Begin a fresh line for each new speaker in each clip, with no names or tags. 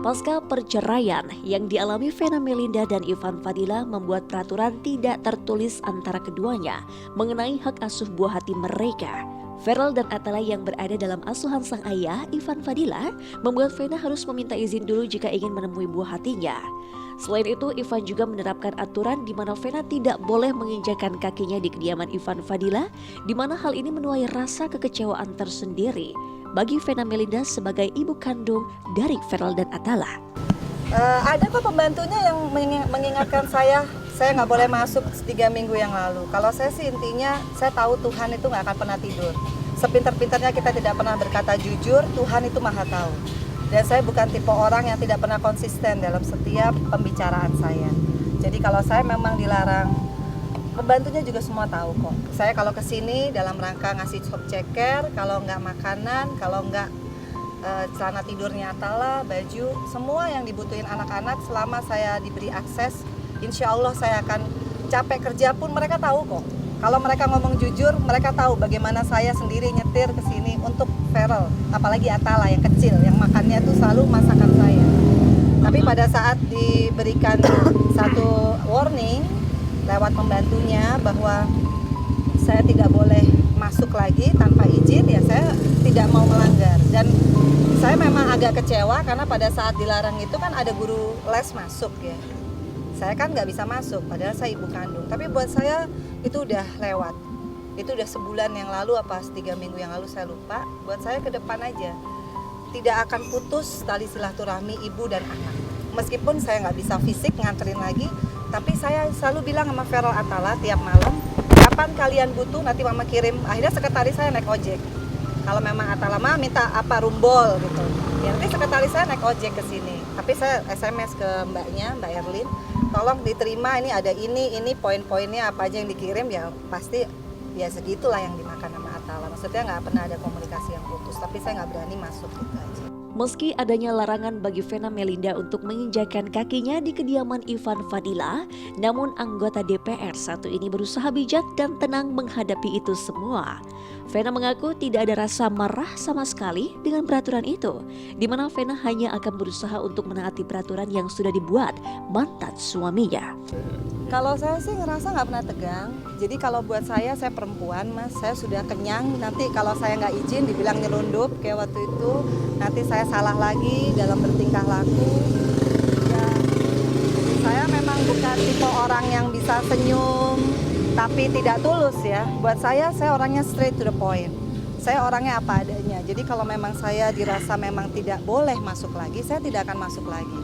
Pasca perceraian yang dialami Vena Melinda dan Ivan Fadila membuat peraturan tidak tertulis antara keduanya mengenai hak asuh buah hati mereka. Feral dan Atala yang berada dalam asuhan sang ayah, Ivan Fadila, membuat Vena harus meminta izin dulu jika ingin menemui buah hatinya. Selain itu, Ivan juga menerapkan aturan di mana Vena tidak boleh menginjakan kakinya di kediaman Ivan Fadila, di mana hal ini menuai rasa kekecewaan tersendiri bagi Vena Melinda sebagai ibu kandung dari Feral dan Atala.
Ada kok pembantunya yang mengingatkan saya nggak boleh masuk 3 minggu yang lalu. Kalau saya sih intinya, saya tahu Tuhan itu nggak akan pernah tidur. Sepintar-pintarnya kita tidak pernah berkata jujur, Tuhan itu maha tahu. Dan saya bukan tipe orang yang tidak pernah konsisten dalam setiap pembicaraan saya. Jadi kalau saya memang dilarang, pembantunya juga semua tahu kok. Saya kalau kesini dalam rangka ngasih job ceker, kalau nggak makanan, kalau nggak celana tidurnya Atala, baju, semua yang dibutuhin anak-anak selama saya diberi akses, insya Allah saya akan capek kerja pun mereka tahu kok. Kalau mereka ngomong jujur, mereka tahu bagaimana saya sendiri nyetir ke sini untuk Feral, apalagi Atala yang kecil, yang makannya tuh selalu masakan saya. Tapi pada saat diberikan satu warning lewat pembantunya bahwa saya tidak boleh masuk lagi tanpa izin, ya saya tidak mau melanggar. Dan saya memang agak kecewa karena pada saat dilarang itu kan ada guru les masuk ya. Saya kan nggak bisa masuk, padahal saya ibu kandung. Tapi buat saya itu udah lewat. Itu udah sebulan yang lalu apa 3 minggu yang lalu saya lupa. Buat saya ke depan aja. Tidak akan putus tali silaturahmi ibu dan anak. Meskipun saya nggak bisa fisik nganterin lagi, tapi saya selalu bilang sama Feral Atala tiap malam, kapan kalian butuh nanti mama kirim. Akhirnya sekretaris saya naik ojek. Kalau memang Atala mah minta apa rumbol gitu, ya nanti sekretaris saya naik ojek ke sini. Tapi saya SMS ke mbaknya, Mbak Erlin, tolong diterima ini poin-poinnya apa aja yang dikirim, ya pasti ya segitulah yang dimakan sama Atala. Maksudnya nggak pernah ada komunikasi yang putus, tapi saya nggak berani masuk gitu aja.
Meski adanya larangan bagi Vena Melinda untuk menginjakan kakinya di kediaman Ivan Fadila, namun anggota DPR satu ini berusaha bijak dan tenang menghadapi itu semua. Vena mengaku tidak ada rasa marah sama sekali dengan peraturan itu, di mana Vena hanya akan berusaha untuk menaati peraturan yang sudah dibuat mantan suaminya.
Kalau saya sih ngerasa nggak pernah tegang. Jadi kalau buat saya perempuan mas, saya sudah kenyang. Nanti kalau saya nggak izin dibilang nyelundup kayak waktu itu, nanti saya salah lagi dalam bertingkah laku. Ya, saya memang bukan tipe orang yang bisa senyum tapi tidak tulus ya. Buat saya orangnya straight to the point. Saya orangnya apa adanya. Jadi kalau memang saya dirasa memang tidak boleh masuk lagi, saya tidak akan masuk lagi.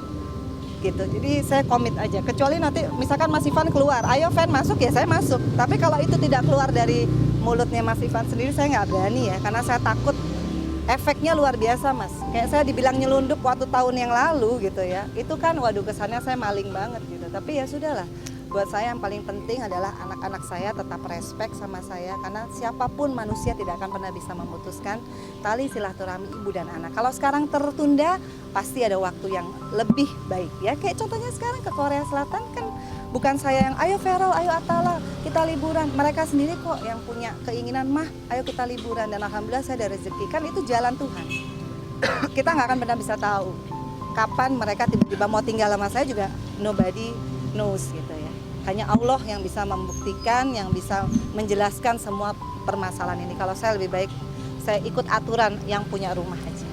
Gitu. Jadi saya komit aja. Kecuali nanti misalkan Mas Ivan keluar, ayo Van masuk, ya saya masuk. Tapi kalau itu tidak keluar dari mulutnya Mas Ivan sendiri, saya nggak berani ya, karena saya takut efeknya luar biasa mas. Kayak saya dibilang nyelundup waktu tahun yang lalu gitu ya. Itu kan waduh kesannya saya maling banget gitu. Tapi ya sudahlah. Buat saya yang paling penting adalah anak-anak saya tetap respect sama saya, karena siapapun manusia tidak akan pernah bisa memutuskan tali silaturahmi ibu dan anak. Kalau sekarang tertunda, pasti ada waktu yang lebih baik ya. Kayak contohnya sekarang ke Korea Selatan kan bukan saya yang ayo Feral, ayo Atala, kita liburan. Mereka sendiri kok yang punya keinginan, mah ayo kita liburan. Dan alhamdulillah saya ada rezeki, kan itu jalan Tuhan. Kita nggak akan pernah bisa tahu kapan mereka tiba-tiba mau tinggal sama saya juga, nobody knows gitu ya. Hanya Allah yang bisa membuktikan, yang bisa menjelaskan semua permasalahan ini. Kalau saya lebih baik saya ikut aturan yang punya rumah aja.